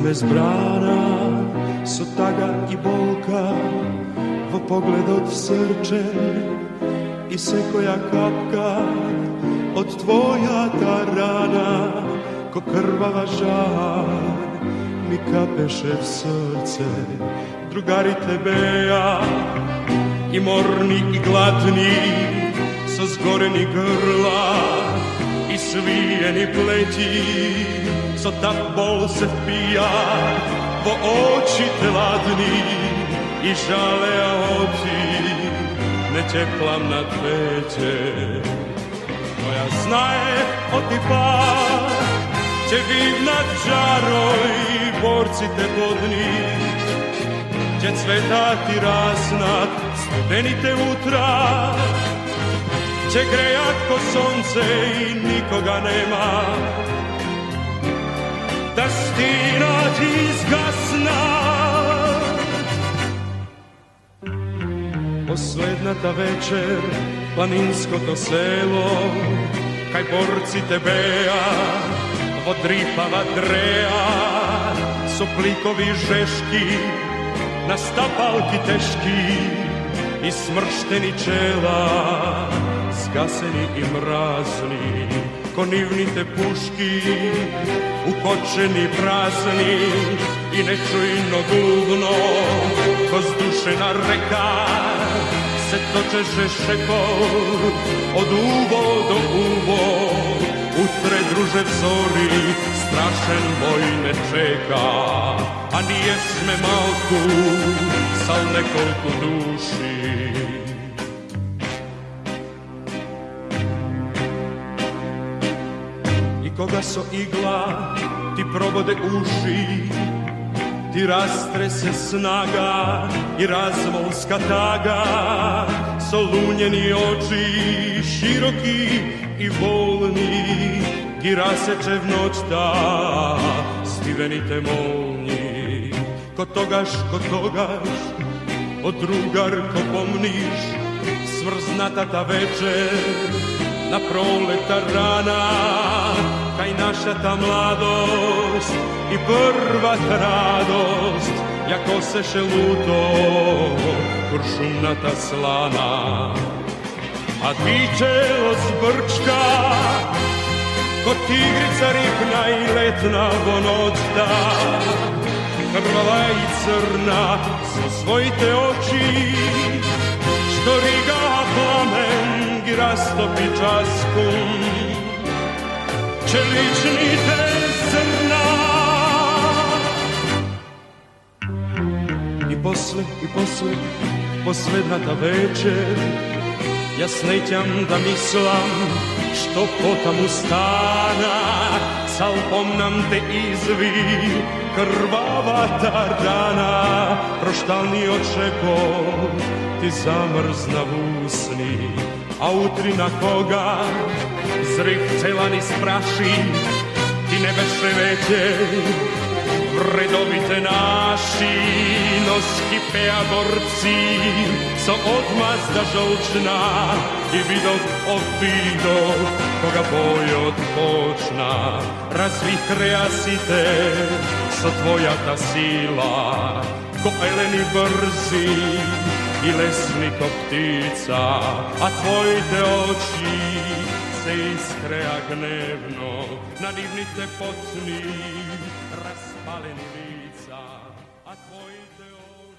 me zbrana, so taga i bolka, v pogled odsrčen i sekoja kapka od tvoja ta rana, ko krvava žar mi kapeše v srce. Drugari tebe ja, i morni i gladni, so zgoreni grla i svijeni pleti, so ta bol se vpija vo oči te ladni i žale a oči ne teplam na tvete. Moja znaje otipak će vidnat žaroj borci te podni, će cvetati rasnat studenite utra, će grejat ko sonce i nikoga nema, da stina ti zgasna. Posledna ta večer, planinsko to selo, kaj borci tebeja, vodripava dreja, so plikovi žeški, na stapalki teški i smršteni čela, zgaseni i mrazni, ko nivnite puški, ukočeni prazni i nečujno guvno, ko zdušena reka, se točeše šepot od uvo do uvo, utre druže vzori, strašen boj ne čeka, a nije sme malku, sal nekoliko duši. I koga so igla, ti probode uši, ti rastrese snaga i razvolska taga, solunjeni oči, široki i volni, ti raseče v noć ta, stivenite molni. Ko togaš, od drugar ko pomniš, smrznata ta večer, na proleta rana, kaj naša ta mladost i prva ta radost, jako seše luto, kuršumnata slana. A vičelo zbrčka, ko tigrica ripna i letna vonoćta, krvava i crna su svojite oči, što riga plamen rastopi časkom, čelični te zrna. I posle, posledna ta večer, ja snećam da mislim, što potam ustana, sal pomnam te izvi, krvava ta rana, proštalni očeko, ti zamrzna v usni, a utri na koga, zrih celani spraši, ti nebeše vete, vredovite naši, noski pea borci, so odmazda žolčna, i vidok koga boj odpočna, razvihreja si te, so tvoja ta sila, ko eleni brzi, i lesni ko ptica, a tvoji te oči se iskreja gnevno, na divnite potni, raspaleni lica, a tvoji te oči